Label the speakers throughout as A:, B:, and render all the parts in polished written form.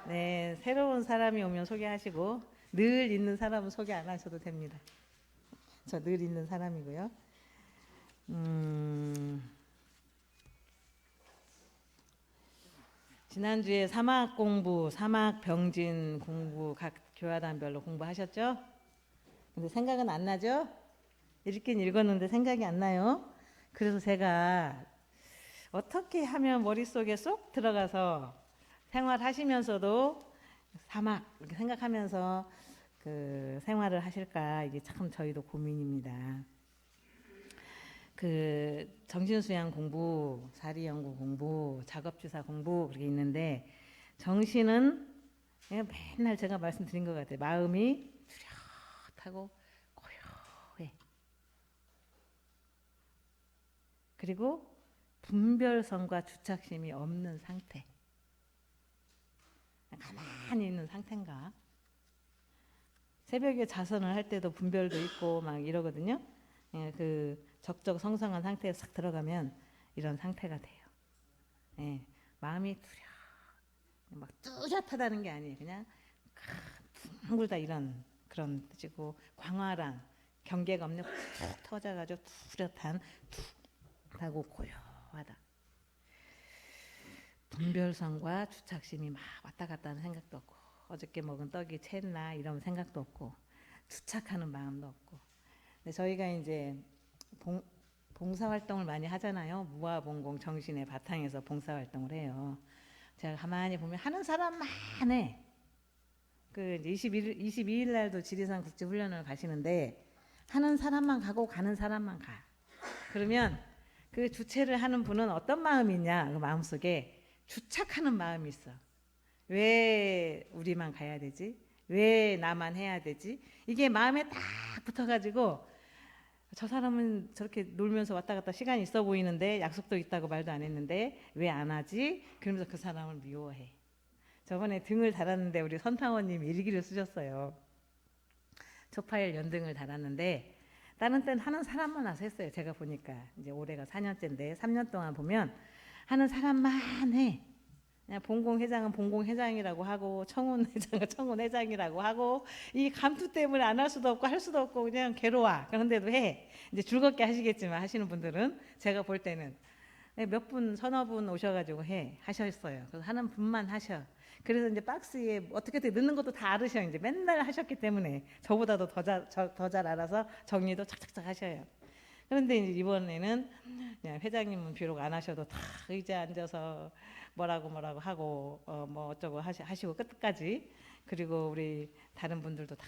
A: 네, 새로운 사람이 오면 소개하시고 늘 있는 사람은 소개 안 하셔도 됩니다. 저 늘 있는 사람이고요. 지난주에 사막 공부, 사막 병진 공부 각 교화단별로 공부하셨죠? 근데 생각은 안 나죠? 읽긴 읽었는데 생각이 안 나요. 그래서 제가 어떻게 하면 머릿속에 쏙 들어가서 생활하시면서도 사막 이렇게 생각하면서 그 생활을 하실까, 이게 참 저희도 고민입니다. 그 정신수양 공부, 사리연구 공부, 작업주사 공부 그렇게 있는데, 정신은 맨날 제가 말씀드린 것 같아요. 마음이 뚜렷하고 고요해. 그리고 분별성과 주착심이 없는 상태. 가만히 있는 상태인가. 새벽에 자선을 할 때도 분별도 있고 막 이러거든요. 그 적적성성한 상태에 싹 들어가면 이런 상태가 돼요. 예, 마음이 막 뚜렷하다는 게 아니에요. 그냥 둥글다 이런 그런 뜻이고, 광활한 경계가 없는 툭 터져가지고 뚜렷한, 툭하고 고요하다. 분별성과 주착심이 막 왔다 갔다 하는 생각도 없고, 어저께 먹은 떡이 챘나 이런 생각도 없고, 주착하는 마음도 없고. 근데 저희가 이제 봉사활동을 많이 하잖아요. 무아봉공 정신의 바탕에서 봉사활동을 해요. 제가 가만히 보면 하는 사람만 해. 그 22일 날도 지리산 국제훈련을 가시는데 하는 사람만 가고 가는 사람만 가. 그러면 그 주체를 하는 분은 어떤 마음이냐, 그 마음속에 주착하는 마음이 있어. 왜 우리만 가야 되지? 왜 나만 해야 되지? 이게 마음에 딱 붙어가지고, 저 사람은 저렇게 놀면서 왔다 갔다 시간이 있어 보이는데, 약속도 있다고 말도 안 했는데 왜 안 하지? 그러면서 그 사람을 미워해. 저번에 등을 달았는데 우리 선탕원님이 일기를 쓰셨어요. 초파일 연등을 달았는데 다른 때는 하는 사람만 와서 했어요. 제가 보니까 이제 올해가 4년째인데 3년 동안 보면 하는 사람만 해. 그냥 본공회장은 본공회장이라고 하고, 청운회장은 청운회장이라고 하고, 이 감투 때문에 안 할 수도 없고 할 수도 없고 그냥 괴로워. 그런데도 해. 이제 즐겁게 하시겠지만 하시는 분들은, 제가 볼 때는 몇 분, 서너 분 오셔가지고 하셨어요. 그래서 하는 분만 하셔. 그래서 이제 박스에 어떻게든 넣는 것도 다 알으셔. 이제 맨날 하셨기 때문에 저보다도 더 잘 알아서 정리도 착착착 하셔요. 그런데 이제 이번에는 그냥 회장님은 비록 안 하셔도 다 의자에 앉아서 뭐라고 하고 뭐 어쩌고 하시고 끝까지. 그리고 우리 다른 분들도 다,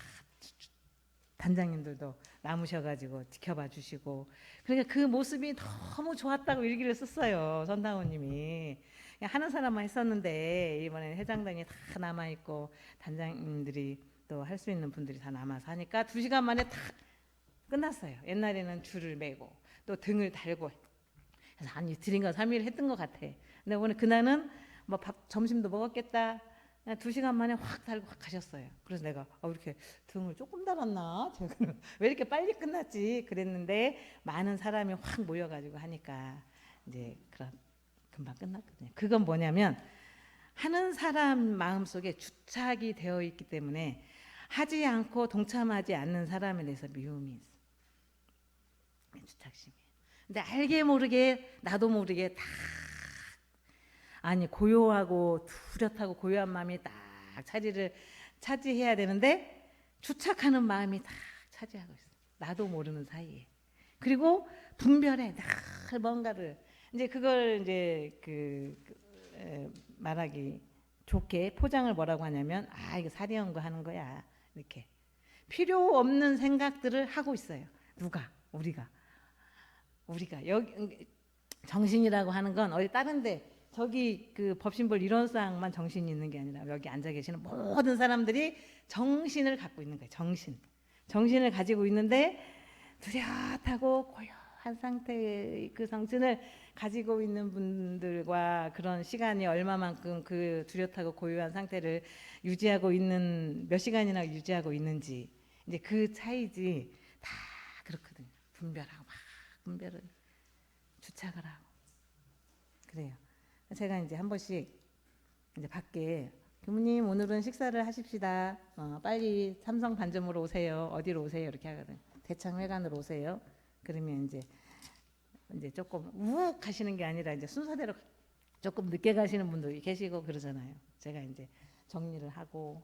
A: 단장님들도 남으셔가지고 지켜봐 주시고, 그러니까 그 모습이 너무 좋았다고 일기를 썼어요. 선당호님이. 하는 사람만 했었는데 이번에 회장단이 다 남아있고 단장님들이 또 할 수 있는 분들이 다 남아서 하니까 2시간 만에 다 끝났어요. 옛날에는 줄을 매고 또 등을 달고, 그래서 한 이틀인가 3일 했던 것 같아. 근데 오늘 그날은 뭐 점심도 먹었겠다. 2시간 만에 확 달고 확 가셨어요. 그래서 내가 이렇게 등을 조금 달았나? 왜 이렇게 빨리 끝났지? 그랬는데 많은 사람이 확 모여가지고 하니까 이제 그런 금방 끝났거든요. 그건 뭐냐면 하는 사람 마음속에 주착이 되어 있기 때문에 하지 않고 동참하지 않는 사람에 대해서 미움이 있어. 주착심이. 근데 알게 모르게 나도 모르게 다, 아니 고요하고 뚜렷하고 고요한 마음이 딱 자리를 차지해야 되는데 주착하는 마음이 딱 차지하고 있어. 나도 모르는 사이에. 그리고 분별해. 늘 뭔가를 이제 그걸 이제 말하기 좋게 포장을 뭐라고 하냐면, 이거 사리연구 하는 거야. 이렇게 필요 없는 생각들을 하고 있어요. 누가? 우리가 여기 정신이라고 하는 건 어디 다른데, 저기 그 법신볼 이론상만 정신이 있는 게 아니라 여기 앉아 계시는 모든 사람들이 정신을 갖고 있는 거예요. 정신을 가지고 있는데 뚜렷하고 고요한 상태의 그 정신을 가지고 있는 분들과 그런 시간이 얼마만큼 그 뚜렷하고 고요한 상태를 유지하고 있는, 몇 시간이나 유지하고 있는지, 이제 그 차이지. 다 그렇거든요. 분별하고 막 분별을 주착을 하고 그래요. 제가 이제 한 번씩 이제 밖에 교무님 오늘은 식사를 하십시다. 빨리 삼성 반점으로 오세요. 어디로 오세요? 이렇게 하거든. 대창회관으로 오세요. 그러면 이제 조금 우욱 하시는 게 아니라 이제 순서대로 조금 늦게 가시는 분도 계시고 그러잖아요. 제가 이제 정리를 하고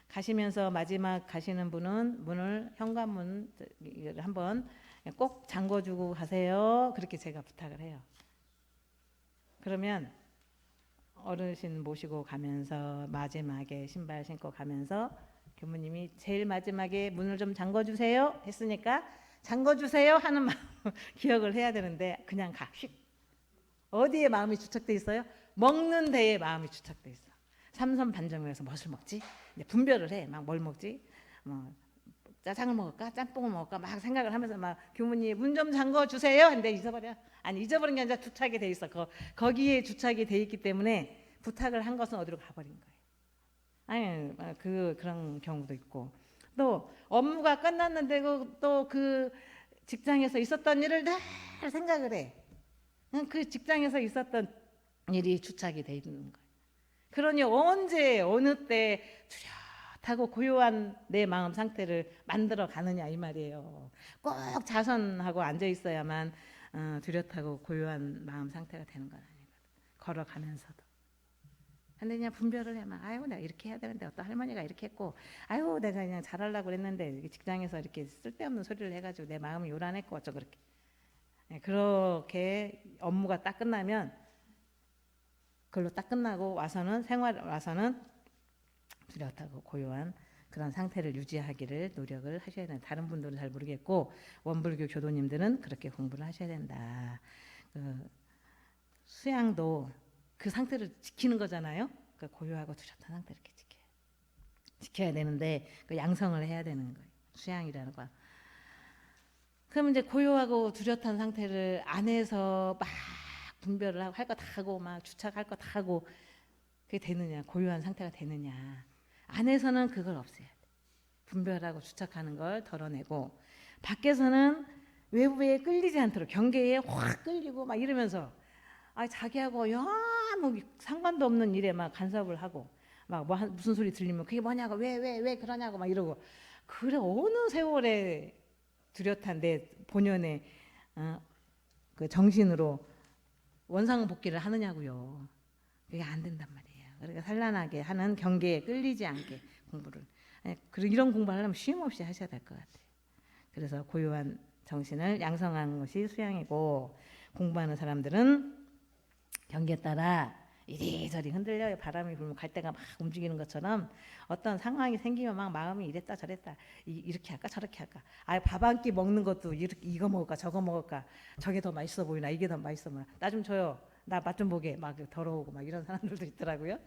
A: 가시면서 마지막 가시는 분은 문을 현관문 한번 꼭 잠궈주고 가세요. 그렇게 제가 부탁을 해요. 그러면 어르신 모시고 가면서 마지막에 신발 신고 가면서 교무님이 제일 마지막에 문을 좀 잠궈주세요 했으니까 잠궈주세요 하는 마음 기억을 해야 되는데 그냥 가. 어디에 마음이 주착돼 있어요? 먹는 데에 마음이 주착돼 있어. 삼선 반점에서 무엇을 먹지? 이제 분별을 해. 막 뭘 먹지? 뭐 짜장을 먹을까? 짬뽕을 먹을까? 막 생각을 하면서 막 교무님 문 좀 잠궈 주세요. 근데 잊어버려. 아니 잊어버린 게 아니라 주착이 돼 있어. 거기에 주착이 돼 있기 때문에 부탁을 한 것은 어디로 가버린 거예요. 아니 그런 경우도 있고 또 업무가 끝났는데 또 그 직장에서 있었던 일을 늘 생각을 해. 그 직장에서 있었던 일이 주착이 돼 있는 거예요. 그러니 언제 어느 때 뚜렷하고 고요한 내 마음 상태를 만들어 가느냐 이 말이에요. 꼭 자선하고 앉아 있어야만 뚜렷하고 고요한 마음 상태가 되는 건 아니거든. 걸어가면서도. 근데 그냥 분별을 해만 아유 내가 이렇게 해야 되는데 어떤 할머니가 이렇게 했고 아유 내가 그냥 잘하려고 그랬는데 직장에서 이렇게 쓸데없는 소리를 해가지고 내 마음이 요란했고 어쩌 그렇게 그렇게 업무가 딱 끝나면 그걸로 딱 끝나고 와서는 뚜렷하고 고요한 그런 상태를 유지하기를 노력을 하셔야 된다. 다른 분들은 잘 모르겠고 원불교 교도님들은 그렇게 공부를 하셔야 된다. 수양도 그 상태를 지키는 거잖아요. 그 고요하고 뚜렷한 상태를 이렇게 지켜야 되는데 그 양성을 해야 되는 거예요. 수양이라는 거. 그럼 이제 고요하고 뚜렷한 상태를 안에서 막 분별을 하고 할 거 다 하고 막 주착할 거 다 하고 그게 되느냐 고요한 상태가 되느냐 안에서는 그걸 없애야 돼. 분별하고 주착하는 걸 덜어내고 밖에서는 외부에 끌리지 않도록 경계에 확 끌리고 막 이러면서 자기하고 뭐 상관도 없는 일에 막 간섭을 하고 막 무슨 소리 들리면 그게 뭐냐고 왜 그러냐고 막 이러고 그래 어느 세월에 뚜렷한 내 본연의 그 정신으로 원상복귀를 하느냐고요. 그게 안 된단 말이에요. 그러니까 산란하게 하는 경계에 끌리지 않게 공부를. 그리고 이런 공부를 하려면 쉼 없이 하셔야 될 것 같아요. 그래서 고요한 정신을 양성하는 것이 수양이고 공부하는 사람들은 경계에 따라 이리저리 흔들려요. 바람이 불면 갈대가 막 움직이는 것처럼 어떤 상황이 생기면 막 마음이 이랬다 저랬다 이렇게 할까 저렇게 할까 밥 한 끼 먹는 것도 이거 먹을까 저거 먹을까 저게 더 맛있어 보이나 이게 더 맛있어 보이나 나 좀 줘요 나 맛 좀 보게 막 더러우고 막 이런 사람들도 있더라고요.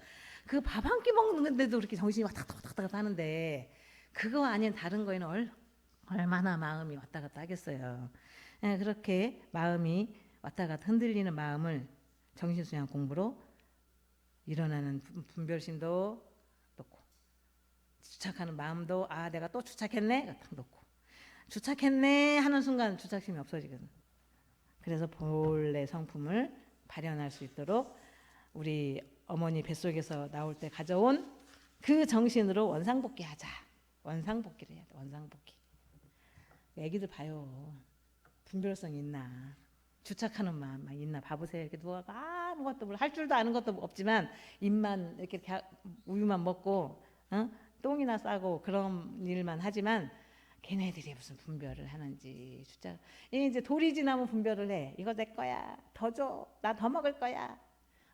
A: 그 밥 한 끼 먹는데도 그렇게 정신이 막 탁탁탁탁 하는데 그거 아닌 다른 거에는 얼마나 마음이 왔다 갔다 하겠어요. 그렇게 마음이 왔다 갔다 흔들리는 마음을 정신수양 공부로 일어나는 분별심도 놓고 주착하는 마음도 내가 또 주착했네 딱 놓고 주착했네 하는 순간 주착심이 없어지거든. 그래서 본래 성품을 발현할 수 있도록 우리 어머니 뱃속에서 나올 때 가져온 그 정신으로 원상복귀 하자. 원상복귀를 해야 돼. 원상복귀. 애기들 봐요. 분별성 있나 주착하는 마음 있나 봐보세요. 이렇게 누워서 아무것도 할 줄도 아는 것도 없지만 입만 이렇게 우유만 먹고 똥이나 싸고 그런 일만 하지만 걔네들이 무슨 분별을 하는지 주착. 이제 돌이 지나면 분별을 해. 이거 내 거야. 더 줘. 나 더 먹을 거야.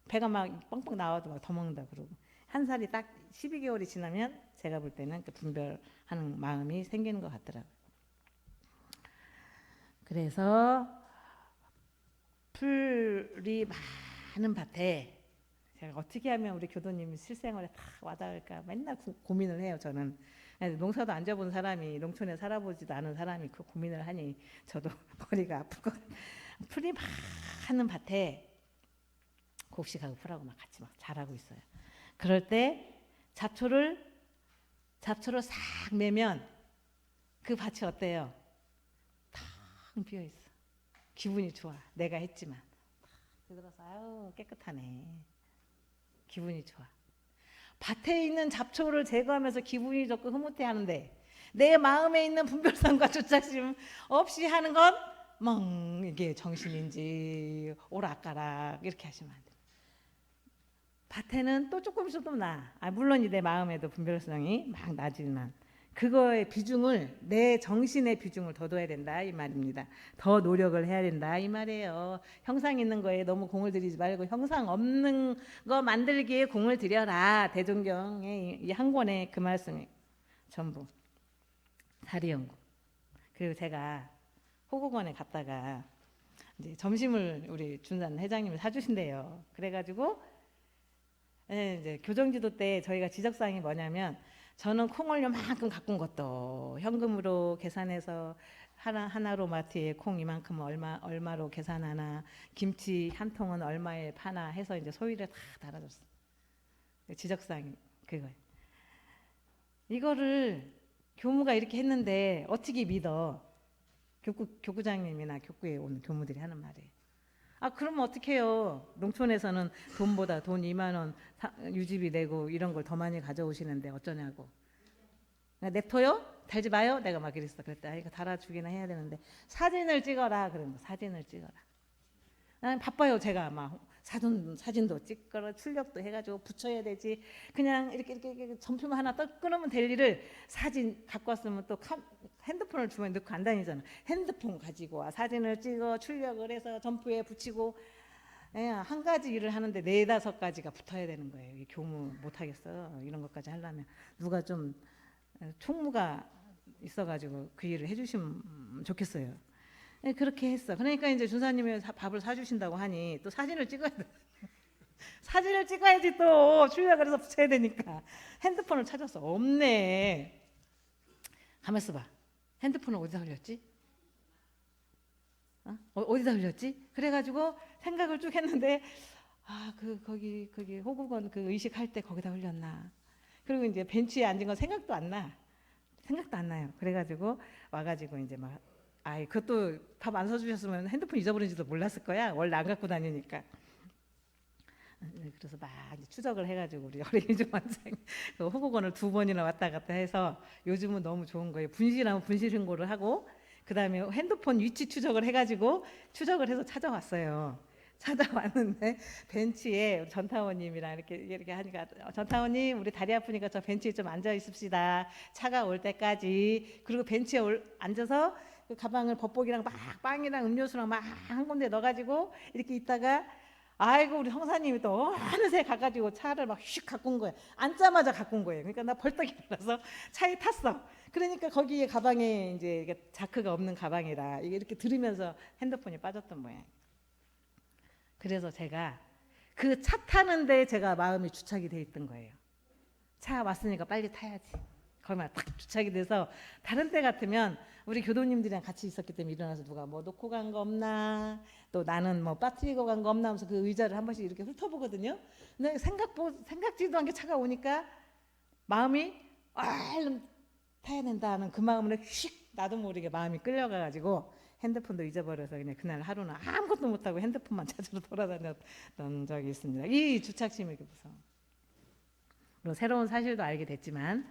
A: 배가 막 뻥뻥 나와도 막 더 먹는다 그러고 한 살이 딱 12개월이 지나면 제가 볼 때는 그 분별하는 마음이 생기는 것 같더라고요. 그래서 풀이 많은 밭에 제가 어떻게 하면 우리 교도님 실생활에 다 와닿을까 맨날 고민을 해요. 저는 농사도 안 져본 사람이 농촌에 살아보지도 않은 사람이 그 고민을 하니 저도 머리가 아프고 풀이 많은 밭에 곡식하고 풀하고 막 같이 막 자라고 있어요. 그럴 때 잡초를 싹 매면 그 밭이 어때요? 텅 비어 있어. 기분이 좋아. 내가 했지만 들어서 아유 깨끗하네. 기분이 좋아. 밭에 있는 잡초를 제거하면서 기분이 좋고 흐뭇해하는데 내 마음에 있는 분별성과 주착심 없이 하는 건 이게 정신인지 오락가락 이렇게 하시면 안 돼요. 밭에는 또 조금 있어도 나. 물론 내 마음에도 분별성이 막 나지만 그거의 비중을, 내 정신의 비중을 더 둬야 된다 이 말입니다. 더 노력을 해야 된다 이 말이에요. 형상 있는 거에 너무 공을 들이지 말고 형상 없는 거 만들기에 공을 들여라. 대종경의 이 한 권의 그 말씀이 전부 사리연구. 그리고 제가 호국원에 갔다가 이제 점심을 우리 준산 회장님이 사주신대요. 그래가지고 이제 교정지도 때 저희가 지적사항이 뭐냐면 저는 콩을 요만큼 갖고 온 것도 현금으로 계산해서 하나로 마트에 콩 이만큼 얼마로 계산하나, 김치 한 통은 얼마에 파나 해서 이제 소위를 다 달아줬어. 지적사항이 그거예요. 이거를 교무가 이렇게 했는데 어떻게 믿어? 교구장님이나 교구에 오는 교무들이 하는 말이에요. 그러면 어떡해요? 농촌에서는 돈보다 돈 2만 원 유지비 내고 이런 걸 더 많이 가져오시는데 어쩌냐고. 냅둬요? 달지 마요? 내가 막 그랬어. 그랬더니 이거 달아주기나 해야 되는데 사진을 찍어라. 그러면 사진을 찍어라. 나는 바빠요. 제가 막 사진도 찍거나 출력도 해가지고 붙여야 되지. 그냥 이렇게 전표만 하나 딱 끊으면 될 일을 사진 갖고 왔으면 또 핸드폰을 주머니에 넣고 안 다니잖아. 핸드폰 가지고 와 사진을 찍어 출력을 해서 전표에 붙이고 한 가지 일을 하는데 4-5가지가 붙어야 되는 거예요. 이 교무 못 하겠어. 이런 것까지 하려면 누가 좀 총무가 있어가지고 그 일을 해주시면 좋겠어요. 그렇게 했어. 그러니까 이제 준사님이 밥을 사주신다고 하니 또 사진을 찍어야 돼. 사진을 찍어야지 또 출력을 해서 붙여야 되니까 핸드폰을 찾았어. 없네. 가만 있어봐. 핸드폰을 어디다 흘렸지? 어디다 흘렸지? 그래가지고 생각을 쭉 했는데 거기 호국원 그 의식할 때 거기다 흘렸나. 그리고 이제 벤치에 앉은 건 생각도 안 나요. 그래가지고 와가지고 이제 막 그것도 밥 안 사주셨으면 핸드폰 잊어버린지도 몰랐을 거야. 원래 안 갖고 다니니까. 그래서 막 이제 추적을 해가지고 우리 어린이집 원장 그 호국원을 2번이나 왔다 갔다 해서 요즘은 너무 좋은 거예요. 분실하면 분실 신고를 하고 그 다음에 핸드폰 위치 추적을 해가지고 추적을 해서 찾아왔어요. 찾아왔는데 벤치에 전타원님이랑 이렇게 하니까 전타원님 우리 다리 아프니까 저 벤치에 좀 앉아 있읍시다. 차가 올 때까지. 그리고 벤치에 앉아서 그 가방을 겉보기랑 막 빵이랑 음료수랑 막 한 군데 넣어가지고 이렇게 있다가 우리 형사님이 또 어느새 가가지고 차를 막 휙 갖고 온 거예요. 앉자마자 갖고 온 거예요. 그러니까 나 벌떡 일어나서 차에 탔어. 그러니까 거기에 가방에 이제 이게 자크가 없는 가방이라 이게 이렇게 들으면서 핸드폰이 빠졌던 모양. 그래서 제가 그 차 타는데 제가 마음이 주착이 돼 있던 거예요. 차 왔으니까 빨리 타야지. 거기만 딱 주착이 돼서 다른 때 같으면 우리 교도님들이랑 같이 있었기 때문에 일어나서 누가 뭐 놓고 간 거 없나 또 나는 뭐 빠뜨리고 간 거 없나 하면서 그 의자를 한 번씩 이렇게 훑어보거든요. 근데 생각지도 않게 차가 오니까 마음이 얼른 타야 된다는 그 마음으로 휙 나도 모르게 마음이 끌려가가지고 핸드폰도 잊어버려서 그냥 그날 하루는 아무것도 못하고 핸드폰만 찾으러 돌아다녔던 적이 있습니다. 이 주착심이 무서워. 그리고 새로운 사실도 알게 됐지만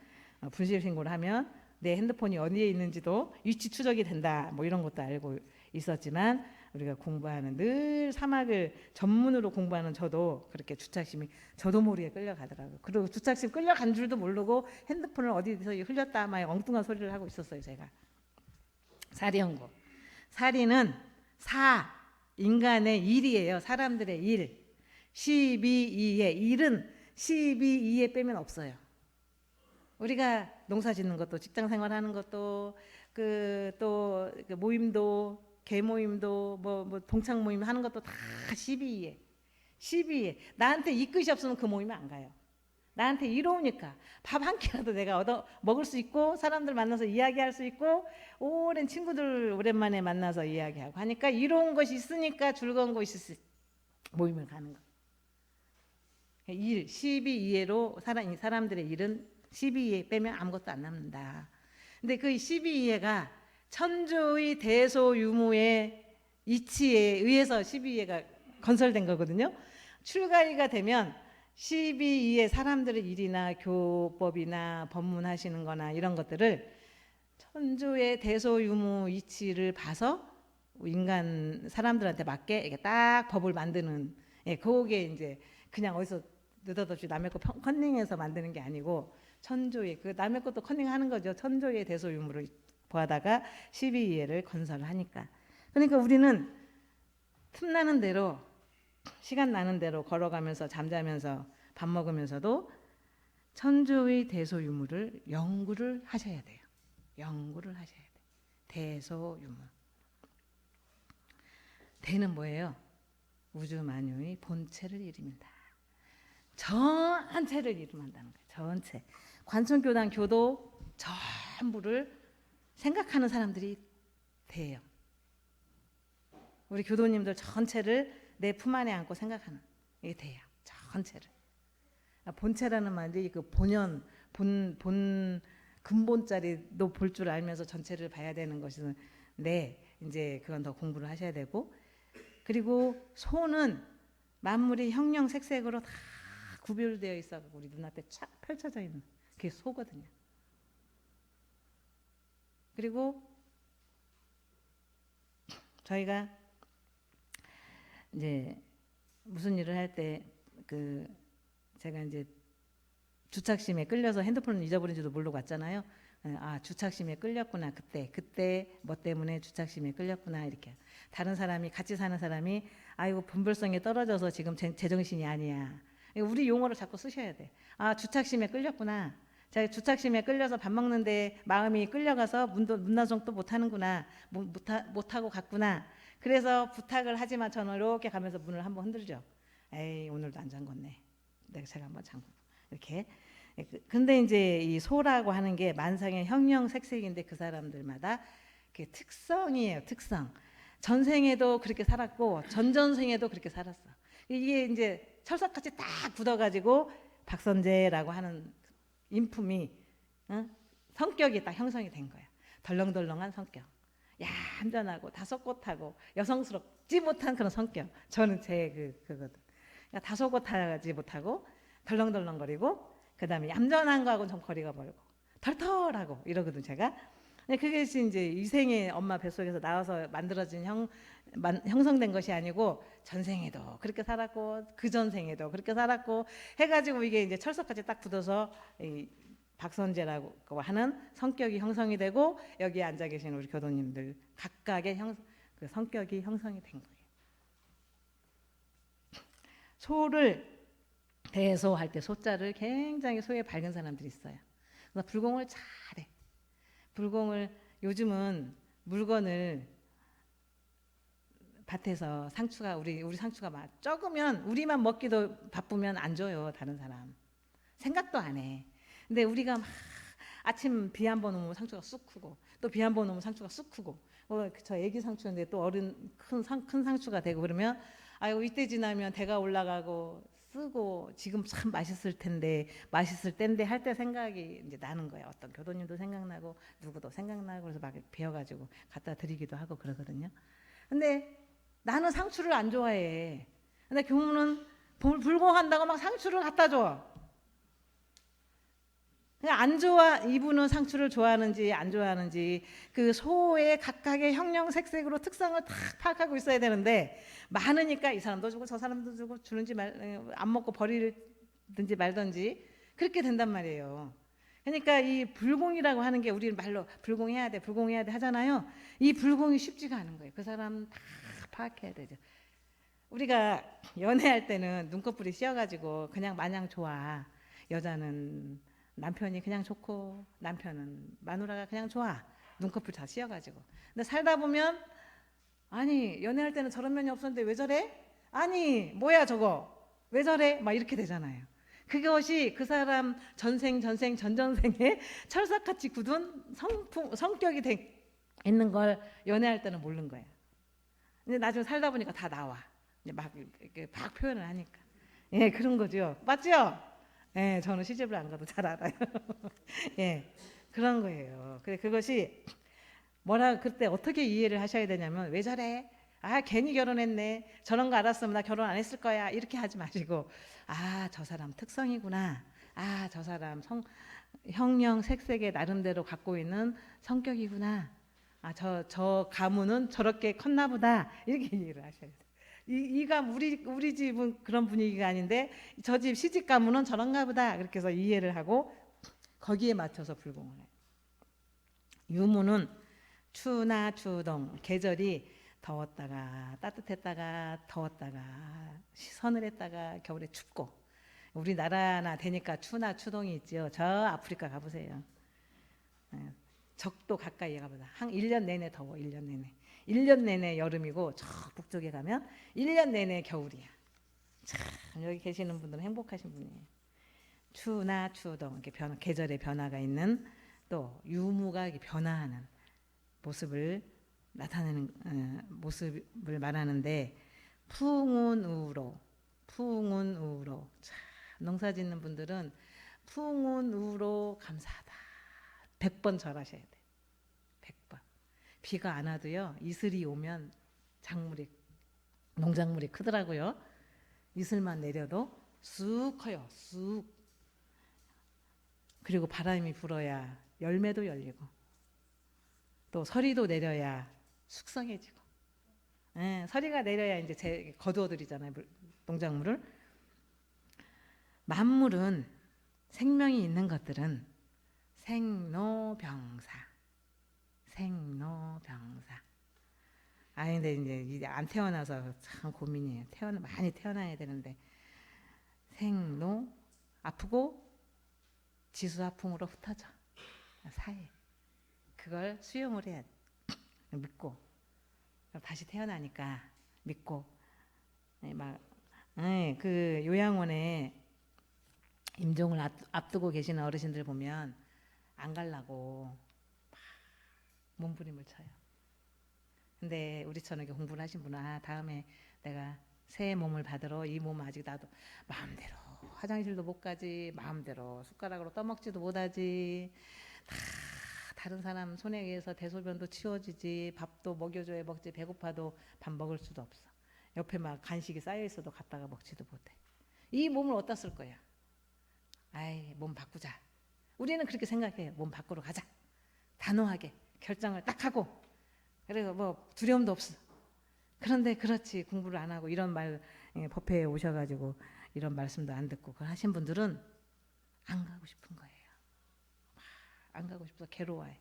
A: 분실 신고를 하면 내 핸드폰이 어디에 있는지도 위치 추적이 된다. 뭐 이런 것도 알고 있었지만 우리가 공부하는 늘 사막을 전문으로 공부하는 저도 그렇게 주착심이 저도 모르게 끌려가더라고요. 그리고 주착심 끌려간 줄도 모르고 핸드폰을 어디서 흘렸다 막 엉뚱한 소리를 하고 있었어요. 제가. 사리연구. 사리는 인간의 일이에요. 사람들의 일. 12.2의 일은 12.2에 빼면 없어요. 우리가 농사 짓는 것도 직장 생활하는 것도 또 모임도 개 모임도 뭐 동창 모임 하는 것도 다 12.2에 나한테 이 끝이 없으면 그 모임에 안 가요. 나한테 이로우니까 밥 한 끼라도 내가 얻어 먹을 수 있고 사람들 만나서 이야기할 수 있고 오랜 친구들 오랜만에 만나서 이야기하고 하니까 이로운 것이 있으니까 즐거운 것이 있을 모임을 가는 거. 일 12.2로 사람들의 일은 12.2에 빼면 아무것도 안 남는다. 근데 그 12.2가 천주의 대소유무의 이치에 의해서 12.2가 건설된 거거든요. 출가위가 되면 12의 사람들의 일이나 교법이나 법문하시는 거나 이런 것들을 천주의 대소유무 이치를 봐서 인간 사람들한테 맞게 이게 딱 법을 만드는, 그게 이제 그냥 어디서 느닷없이 남의 거 컨닝해서 만드는 게 아니고 천주의 그 남의 것도 컨닝하는 거죠. 천주의 대소유무를 보다가 12위를 건설하니까. 그러니까 우리는 틈나는 대로 시간 나는 대로 걸어가면서 잠자면서 밥 먹으면서도 천주의 대소유무를 연구를 하셔야 돼요. 연구를 하셔야 돼요. 대소유무. 대는 뭐예요? 우주만유의 본체를 이룹니다. 전체를 이루만다는 거예요. 전체. 관성교단 교도 전부를 생각하는 사람들이 돼요. 우리 교도님들 전체를 내 품 안에 안고 생각하는 이게 돼요. 전체를. 본체라는 말이 그 본연 본 근본자리도 볼 줄 알면서 전체를 봐야 되는 것은 이제 그건 더 공부를 하셔야 되고, 그리고 소는 만물이 형형색색으로 다 구별되어 있어 우리 눈앞에 쫙 펼쳐져 있는 그게 소거든요. 그리고 저희가 이제 무슨 일을 할 때 제가 이제 주착심에 끌려서 핸드폰을 잊어버린지도 모르고 왔잖아요. 아, 주착심에 끌렸구나. 그때 뭐 때문에 주착심에 끌렸구나. 이렇게 다른 사람이 같이 사는 사람이 아이고 분별성이 떨어져서 지금 제정신이 아니야. 우리 용어를 자꾸 쓰셔야 돼. 아, 주착심에 끌렸구나. 제가 주착심에 끌려서 밥 먹는데 마음이 끌려가서 문단속도 못하는구나. 못하고 갔구나. 그래서 부탁을 하지만 저는 이렇게 가면서 문을 한번 흔들죠. 에이, 오늘도 안 잠궜네. 제가 한번 잠그고 이렇게. 근데 이제 이 소라고 하는 게 만상의 형형색색인데 그 사람들마다 그 특성이에요. 특성. 전생에도 그렇게 살았고 전전생에도 그렇게 살았어. 이게 이제 철석같이 딱 굳어가지고 박선재라고 하는 인품이 성격이 딱 형성이 된 거야. 덜렁덜렁한 성격. 얌전하고 다소곳하고 여성스럽지 못한 그런 성격. 저는 그거든. 그러니까 다소곳하지 못하고 덜렁덜렁거리고 그다음에 얌전한 거하고는 좀 거리가 멀고 털털하고 이러거든 제가. 근데 그게 이제 이 생에 엄마 뱃속에서 나와서 만들어진 형성된 것이 아니고 전생에도 그렇게 살았고 그 전생에도 그렇게 살았고 해가지고 이게 이제 철석같이 딱 굳어서 이 박선재라고 하는 성격이 형성이 되고 여기에 앉아 계신 우리 교도님들 각각의 그 성격이 형성이 된 거예요. 소를 대소할 때 소자를 굉장히 소에 밝은 사람들이 있어요. 그래서 불공을 잘해. 불공을 요즘은 물건을 밭에서 상추가 우리 상추가 막 적으면 우리만 먹기도 바쁘면 안 줘요. 다른 사람 생각도 안 해. 근데 우리가 막 아침 비 한 번 오면 상추가 쑥 크고 또 비 한 번 오면 상추가 쑥 크고 저 애기 상추인데 또 어른 큰 상추가 되고 그러면 아이고 이때 지나면 대가 올라가고 쓰고 지금 참 맛있을 텐데 할 때 생각이 이제 나는 거예요. 어떤 교도님도 생각나고 누구도 생각나고 그래서 막 베어가지고 갖다 드리기도 하고 그러거든요. 근데 나는 상추를 안 좋아해. 근데 교무는 불공한다고 막 상추를 갖다 줘. 그냥 안 좋아. 이분은 상추를 좋아하는지 안 좋아하는지 그 소의 각각의 형형색색으로 특성을 다 파악하고 있어야 되는데 많으니까 이 사람도 주고 저 사람도 주고 주는지 안 먹고 버리든지 말든지 그렇게 된단 말이에요. 그러니까 이 불공이라고 하는 게 우리는 말로 불공해야 돼 하잖아요. 이 불공이 쉽지가 않은 거예요. 그 사람 다 파악해야 되죠. 우리가 연애할 때는 눈꺼풀이 씌어가지고 그냥 마냥 좋아. 여자는 남편이 그냥 좋고 남편은 마누라가 그냥 좋아. 눈꺼풀 다 씌어가지고. 근데 살다 보면 아니 연애할 때는 저런 면이 없었는데 왜 저래? 아니 뭐야 저거 왜 저래? 막 이렇게 되잖아요. 그것이 그 사람 전전생에 철석같이 굳은 성격이 있는 걸 연애할 때는 모르는 거예요. 근데 나중에 살다 보니까 다 나와. 막 이렇게 막 표현을 하니까. 예, 그런 거죠. 맞죠? 예, 저는 시집을 안 가도 잘 알아요. 예, 그런 거예요. 그래 그것이 그때 어떻게 이해를 하셔야 되냐면 왜 저래? 아 괜히 결혼했네. 저런 거 알았으면 나 결혼 안 했을 거야. 이렇게 하지 마시고 아 저 사람 특성이구나. 아 저 사람 형형색색의 나름대로 갖고 있는 성격이구나. 아 저 가문은 저렇게 컸나 보다. 이렇게 이해를 하셔야 돼요. 이 가문 우리 집은 그런 분위기가 아닌데 저 집 시집 가문은 저런가 보다. 그렇게 해서 이해를 하고 거기에 맞춰서 불공을 해요. 유무는 추나 추동 계절이 더웠다가 따뜻했다가 더웠다가 서늘했다가 겨울에 춥고 우리나라나 되니까 추나 추동이 있죠. 저 아프리카 가보세요. 적도 가까이에 가보자. 1년 내내 더워. 1년 내내. 1년 내내 여름이고 저 북쪽에 가면 1년 내내 겨울이야. 참 여기 계시는 분들은 행복하신 분이에요. 추나 추동 이렇게 계절의 변화가 있는 또 유무가 이렇게 변화하는 모습을 나타내는 모습을 말하는데 풍운우로 농사 짓는 분들은 풍운우로 감사하다 100번 절하셔야 돼요. 100번. 비가 안 와도요 이슬이 오면 농작물이 크더라고요. 이슬만 내려도 쑥 커요. 쑥. 그리고 바람이 불어야 열매도 열리고 또 서리도 내려야 숙성해지고 서리가 내려야 이제 거두어들이잖아요. 농작물을. 만물은 생명이 있는 것들은 생로병사. 아 근데 이제 안 태어나서 참 고민이에요. 많이 태어나야 되는데 생로 아프고 지수화풍으로 흩어져 사해. 그걸 수용을 해야 돼. 믿고 다시 태어나니까 믿고 그 요양원에 임종을 앞두고 계시는 어르신들 보면 안 가려고 몸부림을 쳐요. 근데 우리처럼 이렇게 공부를 하신 분은 다음에 내가 새 몸을 받으러 이 몸 아직 나도 마음대로 화장실도 못 가지 마음대로 숟가락으로 떠먹지도 못하지 다른 사람 손에 의해서 대소변도 치워지지 밥도 먹여줘야 먹지 배고파도 밥 먹을 수도 없어. 옆에 막 간식이 쌓여있어도 갖다가 먹지도 못해. 이 몸을 어디다 쓸 거야. 아이 몸 바꾸자. 우리는 그렇게 생각해요. 몸 바꾸러 가자. 단호하게 결정을 딱 하고 그래서 뭐 두려움도 없어. 그런데 그렇지 공부를 안 하고 이런 말 법회에 오셔가지고 이런 말씀도 안 듣고 그걸 하신 분들은 안 가고 싶은 거예요. 안 가고 싶어서 괴로워해.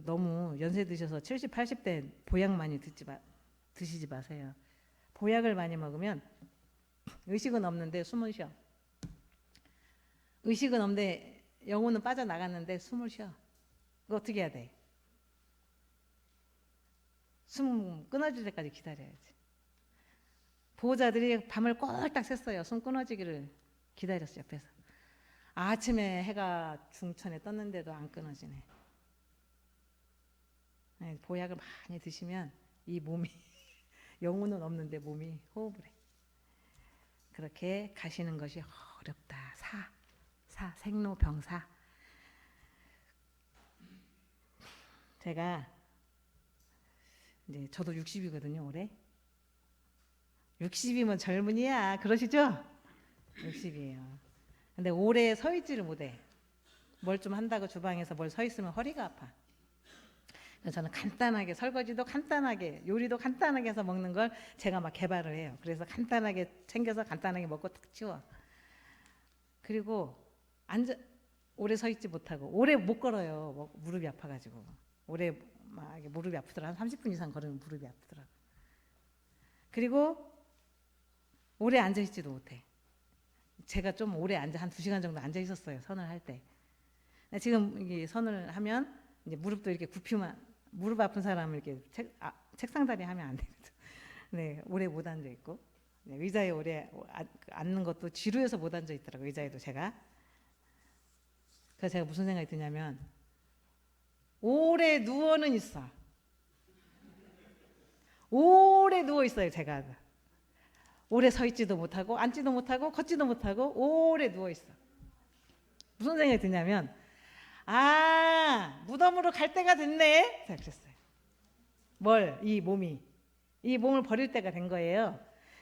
A: 너무 연세 드셔서 70, 80대 보약 많이 드시지 마세요. 보약을 많이 먹으면 의식은 없는데 숨을 쉬어. 의식은 없는데 영혼은 빠져나갔는데 숨을 쉬어. 그거 어떻게 해야 돼? 숨 끊어질 때까지 기다려야지. 보호자들이 밤을 꼴딱 샜어요. 숨 끊어지기를 기다렸어 옆에서. 아침에 해가 중천에 떴는데도 안 끊어지네. 보약을 많이 드시면 이 몸이 영혼은 없는데 몸이 호흡을 해. 그렇게 가시는 것이 어렵다. 생로병사. 제가 이제 저도 60이거든요 올해. 60이면 젊은이야 그러시죠? 60이에요. 근데 오래 서 있지를 못해. 뭘 좀 한다고 주방에서 뭘 서 있으면 허리가 아파. 그래서 저는 간단하게 설거지도 간단하게 요리도 간단하게 해서 먹는 걸 제가 막 개발을 해요. 그래서 간단하게 챙겨서 간단하게 먹고 탁 치워. 그리고 오래 서 있지 못하고 오래 못 걸어요. 무릎이 아파가지고 오래 막 무릎이 아프더라. 한 30분 이상 걸으면 무릎이 아프더라고. 그리고 오래 앉아 있지도 못해. 제가 좀 오래 한 2시간 정도 앉아 있었어요. 선을 할 때. 지금 이게 선을 하면 이제 무릎도 이렇게 굽히면 무릎 아픈 사람은 이렇게 책상다리 하면 안 되거든. 네, 오래 못 앉아 있고 의자에 오래 앉는 것도 지루해서 못 앉아 있더라고요. 의자에도 제가. 그래서 제가 무슨 생각이 드냐면 오래 누워는 있어. 오래 누워 있어요. 제가. 오래 서 있지도 못하고 앉지도 못하고 걷지도 못하고 오래 누워 있어. 무슨 생각이 드냐면 무덤으로 갈 때가 됐네. 제가 그랬어요. 이 몸을 버릴 때가 된 거예요.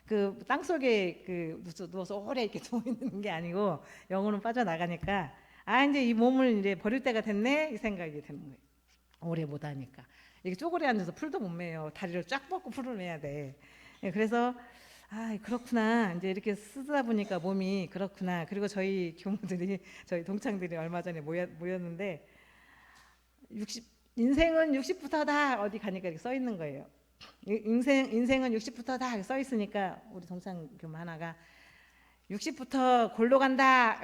A: 그 땅속에 그 누워서 오래 이렇게 누워 있는 게 아니고 영혼은 빠져나가니까 이제 이 몸을 이제 버릴 때가 됐네 이 생각이 드는 거예요. 오래 못 하니까 이게 쪼그려 앉아서 풀도 못 매요. 다리를 쫙 뻗고 풀을 매야 돼. 그래서 그렇구나. 이제 이렇게 쓰다 보니까 몸이 그렇구나. 그리고 저희 교무들이 저희 동창들이 얼마 전에 모였는데 인생은 60부터다 어디 가니까 이렇게 써 있는 거예요. 인생은 60부터다 써 있으니까 우리 동창 교무 하나가 60부터 골로 간다.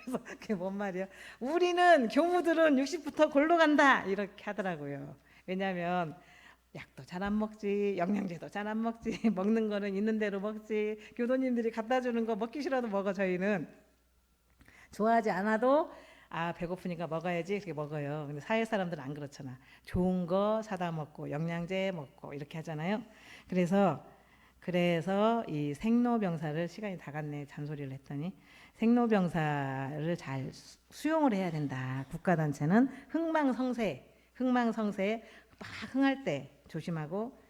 A: 그래서 그게 뭔 말이야? 우리는 교무들은 60부터 골로 간다 이렇게 하더라고요. 왜냐하면 약도 잘 안 먹지, 영양제도 잘 안 먹지, 먹는 거는 있는 대로 먹지. 교도님들이 갖다 주는 거 먹기 싫어도 먹어. 저희는 좋아하지 않아도 배고프니까 먹어야지 이렇게 먹어요. 근데 사회 사람들은 안 그렇잖아. 좋은 거 사다 먹고 영양제 먹고 이렇게 하잖아요. 그래서 이 생로병사를 시간이 다 갔네 잔소리를 했더니 생로병사를 잘 수용을 해야 된다. 국가단체는 흥망성쇠 막 흥할 때 조심하고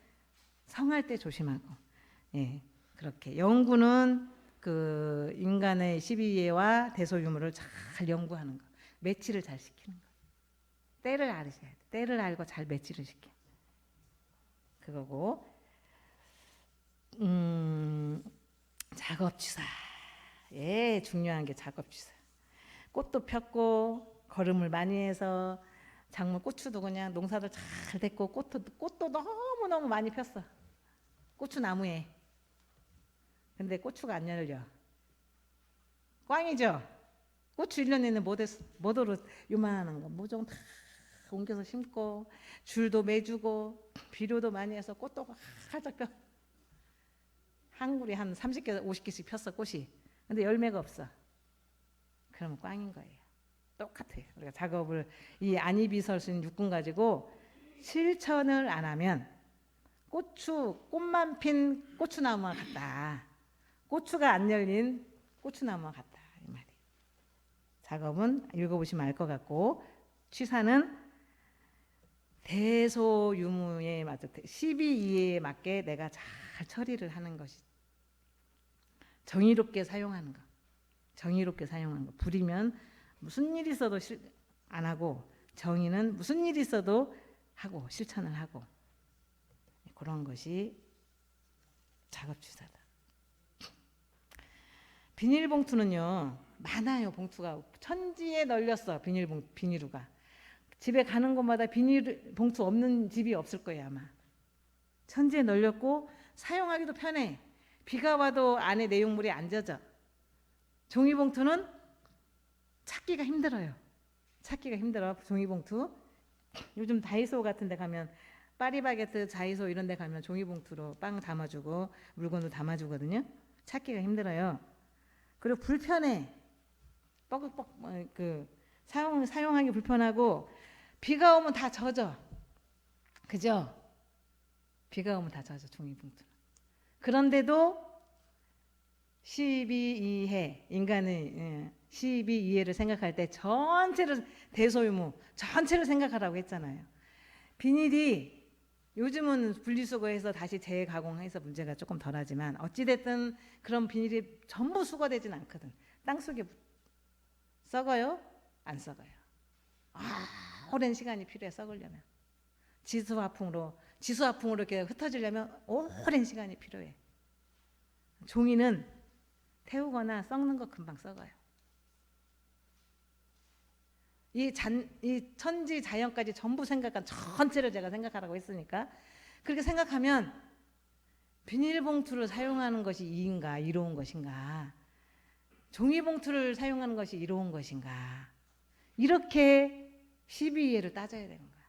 A: 성할 때 조심하고 그렇게 연구는 그 인간의 시비예와 대소유무를 잘 연구하는 거, 매치를 잘 시키는 거, 때를 알으셔야 돼. 때를 알고 잘 매치를 시켜. 그거고 작업주사. 중요한 게 작업주사. 꽃도 폈고 걸음을 많이 해서 작물 고추도 그냥 농사도 잘 됐고 꽃도 너무너무 많이 폈어. 고추나무에. 근데 고추가 안 열려. 꽝이죠. 고추 1년 내내 못으로 요만한 거 모종 다 옮겨서 심고 줄도 매주고 비료도 많이 해서 꽃도 활짝 펴. 한 그루에 한 30개 50개씩 폈어 꽃이. 근데 열매가 없어. 그러면 꽝인 거예요. 똑같아요. 우리가 작업을 이 안이비설신 육군 가지고 실천을 안 하면 꽃만 핀 고추나무와 같다. 고추가 안 열린 고추나무와 같다 이 말이에요. 작업은 읽어보시면 알 것 같고 취사는 대소유무에 맞게 12이에 맞게 내가 잘 처리를 하는 것이 정의롭게 사용하는 거. 정의롭게 사용하는 거. 불이면 무슨 일이 있어도 안 하고 정의는 무슨 일이 있어도 하고 실천을 하고 그런 것이 작업주사다. 비닐봉투는요 많아요. 봉투가 천지에 널렸어. 비닐루가 집에 가는 곳마다 비닐봉투 없는 집이 없을 거예요 아마. 천지에 널렸고 사용하기도 편해. 비가 와도 안에 내용물이 안 젖어. 종이봉투는 찾기가 힘들어요. 종이봉투. 요즘 다이소 같은 데 가면 파리바게뜨, 자이소 이런 데 가면 종이봉투로 빵 담아주고 물건도 담아주거든요. 찾기가 힘들어요. 그리고 불편해. 뻐벅뻐 사용하기 불편하고 비가 오면 다 젖어. 그죠? 비가 오면 다 젖어 종이봉투는. 그런데도 12이해 인간의 12이해를 생각할 때 전체를 대소유무 전체를 생각하라고 했잖아요. 비닐이 요즘은 분리수거해서 다시 재가공해서 문제가 조금 덜하지만 어찌됐든 그런 비닐이 전부 수거되진 않거든. 땅속에 썩어요? 안 썩어요. 오랜 시간이 필요해 썩으려면. 지수화풍으로 이렇게 흩어지려면 오랜 시간이 필요해. 종이는 태우거나 썩는 거 금방 썩어요. 이 천지 자연까지 전부 생각한 전체를 제가 생각하라고 했으니까 그렇게 생각하면 비닐봉투를 사용하는 것이 이인가 이로운 것인가 종이봉투를 사용하는 것이 이로운 것인가 이렇게 12이해를 따져야 되는 거야.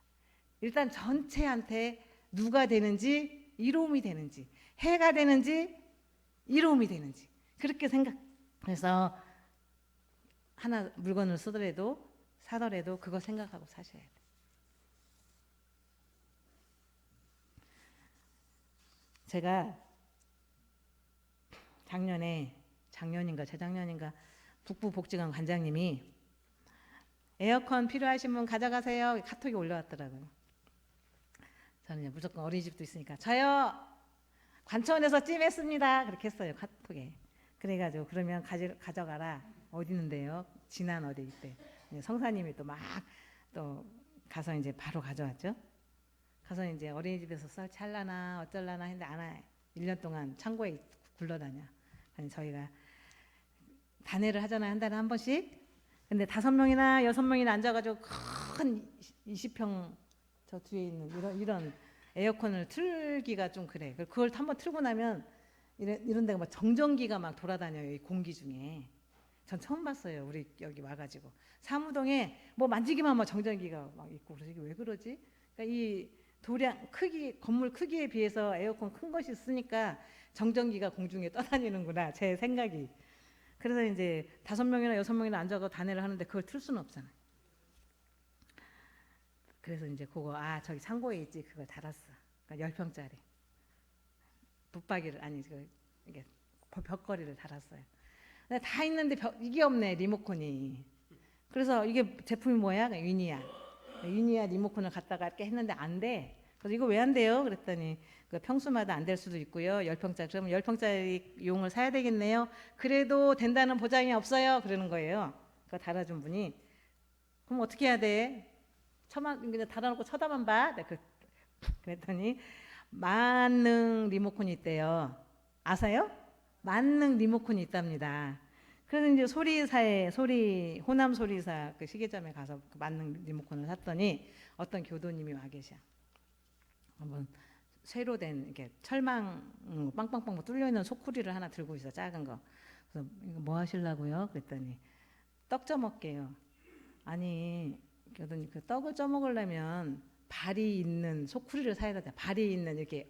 A: 일단 전체한테 누가 되는지 이로움이 되는지 해가 되는지 이로움이 되는지 그렇게 생각해서 하나 물건을 사더라도 그거 생각하고 사셔야 돼. 제가 작년인가 재작년인가 북부복지관 관장님이 에어컨 필요하신 분 가져가세요. 카톡이 올라왔더라고요. 저는 이제 무조건 어린이집도 있으니까 저요 관청원에서 찜했습니다. 그렇게 했어요 카톡에. 그래가지고 그러면 가져가라. 어디 있는데요? 지난 어디 때 성사님이 또 막 또 가서 이제 바로 가져왔죠. 가서 이제 어린이집에서 설치하려나 어쩔라나 했는데 안 해. 1년 동안 창고에 굴러다녀. 아니 저희가 단회를 하잖아요. 한 달에 한 번씩. 근데 5명이나 6명이나 앉아가지고 큰 20평 저 뒤에 있는 이런 에어컨을 틀기가 좀 그래. 그걸 한번 틀고 나면 이런 데가 막 정전기가 막 돌아다녀요. 이 공기 중에. 전 처음 봤어요. 우리 여기 와가지고 사무동에 뭐 만지기만 하면 정전기가 막 있고 그래서 이게 왜 그러지? 그러니까 이 도량 크기 건물 크기에 비해서 에어컨 큰 것이 쓰니까 정전기가 공중에 떠다니는구나 제 생각이. 그래서 이제 5명이나 6명이나 앉아서 단회를 하는데 그걸 틀 수는 없잖아요. 그래서 이제 그거 저기 창고에 있지 그걸 달았어. 그러니까 10평짜리 붙박이를 아니 이게 벽걸이를 달았어요. 근데 다 있는데 이게 없네 리모컨이. 그래서 이게 제품이 뭐야? 유니아 리모컨을 갖다가 이렇게 했는데 안 돼. 그래서 이거 왜 안 돼요? 그랬더니 그 평수마다 안 될 수도 있고요. 10평짜리 그러면 10평짜리 용을 사야 되겠네요. 그래도 된다는 보장이 없어요. 그러는 거예요. 그거 달아준 분이. 그럼 어떻게 해야 돼? 그냥 달아놓고 쳐다만 봐. 그랬더니 만능 리모컨이 있대요. 아세요? 만능 리모컨이 있답니다. 그래서 이제 호남 소리사 그 시계점에 가서 그 만능 리모컨을 샀더니 어떤 교도님이 와 계셔. 한번 쇠로 된 이렇게 철망 빵빵빵 뚫려 있는 소쿠리를 하나 들고 있어 작은 거. 그래서 이거 뭐 하시려고요? 그랬더니 떡 쪄먹게요. 아니 교도님 그 떡을 쪄먹으려면 발이 있는 소쿠리를 사야 된다. 발이 있는 이렇게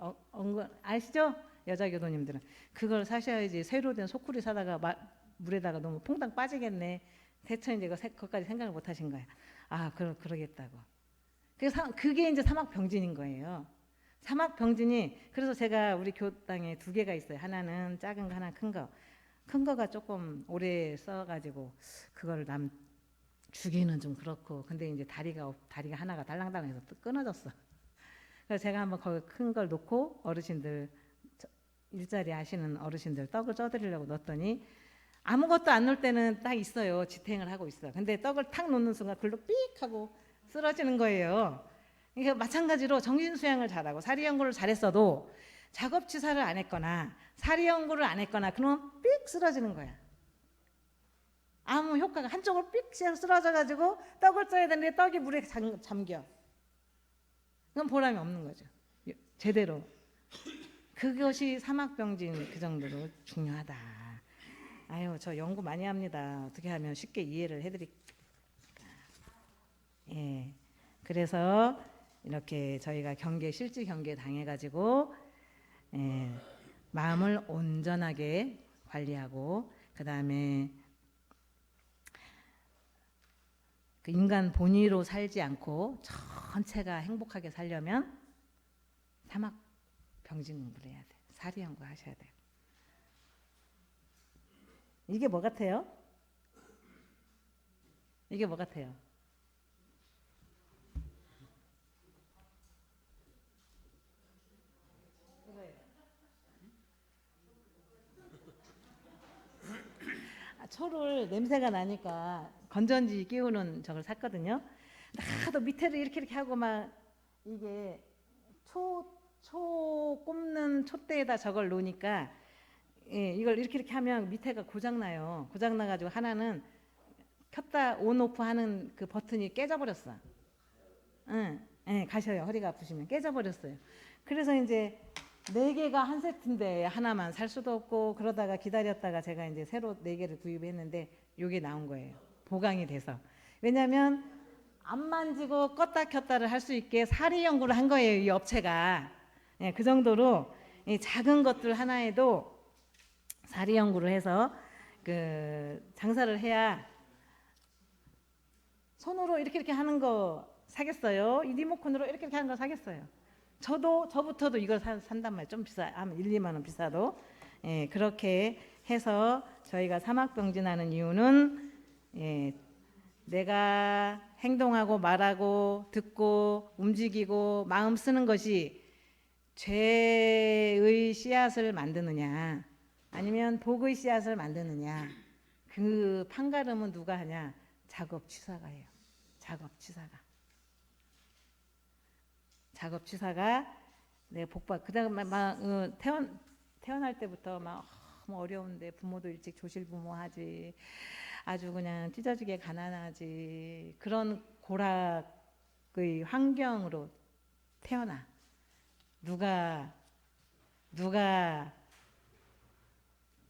A: 아시죠? 여자 교도님들은 그걸 사셔야지. 쇠로 된 소쿠리 사다가 물에다가 너무 퐁당 빠지겠네. 대처 이제 그것까지 생각을 못 하신 거야. 그러겠다고. 그게 이제 사막병진인 거예요. 사막병진이. 그래서 제가 우리 교당에 2개가 있어요. 하나는 작은 거, 하나 큰 거. 큰 거가 조금 오래 써가지고 그걸 주기는 좀 그렇고. 근데 이제 다리가 하나가 달랑달랑해서 또 끊어졌어. 그래서 제가 한번 거기 큰 걸 놓고 어르신들 일자리 하시는 어르신들 떡을 쪄드리려고 넣었더니 아무것도 안 넣을 때는 딱 있어요. 지탱을 하고 있어. 근데 떡을 탁 놓는 순간 글로 삑 하고 쓰러지는 거예요. 그러니까 마찬가지로 정신수양을 잘하고 사리연구를 잘했어도 작업치사를 안 했거나 사리연구를 안 했거나 그러면 삑 쓰러지는 거야. 아무 효과가 한쪽으로 삑 쓰러져가지고 떡을 쪄야 되는데 떡이 물에 잠겨. 그건 보람이 없는 거죠. 제대로. 그것이 사막병진 그 정도로 중요하다. 저 연구 많이 합니다. 어떻게 하면 쉽게 이해를 해드릴까. 예. 그래서 이렇게 저희가 실질 경계 당해가지고 마음을 온전하게 관리하고 그 다음에 그 인간 본위로 살지 않고 전체가 행복하게 살려면 사막병진 공부를 해야 돼. 사리연구 하셔야 돼요. 이게 뭐 같아요? 이게 뭐 같아요? 초를 냄새가 나니까 건전지 끼우는 저걸 샀거든요. 하도 밑에를 이렇게 하고 막 이게 초 꼽는 촛대에다 저걸 놓으니까 이걸 이렇게 하면 밑에가 고장나요. 고장나가지고 하나는 켰다 온 오프 하는 그 버튼이 깨져버렸어. 가셔요. 허리가 아프시면 깨져버렸어요. 그래서 이제 4개가 한 세트인데 하나만 살 수도 없고 그러다가 기다렸다가 제가 이제 새로 4개를 구입했는데 요게 나온 거예요. 보강이 돼서. 왜냐면 안 만지고 껐다 켰다를 할 수 있게 사리 연구를 한 거예요. 이 업체가. 그 정도로 이 작은 것들 하나에도 사리 연구를 해서 그 장사를 해야. 손으로 이렇게 하는 거 사겠어요? 이 리모컨으로 이렇게 하는 거 사겠어요? 저부터도 이걸 산단 말이에요. 좀 비싸. 한 1, 2만 원 비싸도. 그렇게 해서 저희가 사막병진하는 이유는 내가 행동하고 말하고 듣고 움직이고 마음 쓰는 것이 죄의 씨앗을 만드느냐 아니면 복의 씨앗을 만드느냐, 그 판가름은 누가 하냐? 작업취사가 해요. 작업취사가 내 복받. 그다음 태어날 때부터 막 너무 어려운데 부모도 일찍 조실부모하지, 아주 그냥 찢어지게 가난하지, 그런 고락의 환경으로 태어나. 누가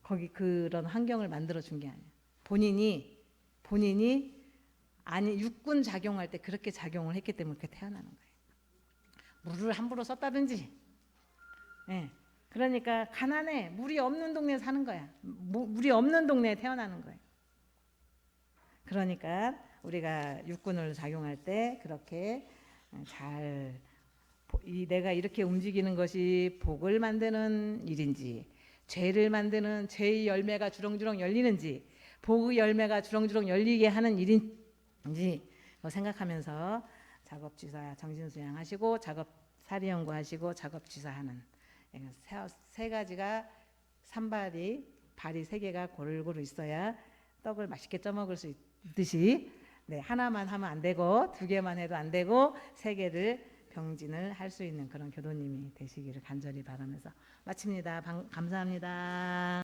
A: 거기 그런 환경을 만들어 준 게 아니야. 본인이 아니 육군 작용할 때 그렇게 작용을 했기 때문에 그렇게 태어나는 거예요. 물을 함부로 썼다든지, 예. 그러니까 가난해, 물이 없는 동네에 사는 거야. 물이 없는 동네에 태어나는 거예요. 그러니까 우리가 육군을 작용할 때 그렇게 잘 내가 이렇게 움직이는 것이 복을 만드는 일인지, 죄를 만드는 죄의 열매가 주렁주렁 열리는지, 복의 열매가 주렁주렁 열리게 하는 일인지 생각하면서 작업취사 정신수양 하시고 작업사리 연구하시고 작업취사하는 세 가지가 산발이, 발이 세 개가 골고루 있어야 떡을 맛있게 쪄먹을 수 있듯이, 네, 하나만 하면 안 되고 두 개만 해도 안 되고 세 개를 병진을 할 수 있는 그런 교도님이 되시기를 간절히 바라면서 마칩니다. 감사합니다.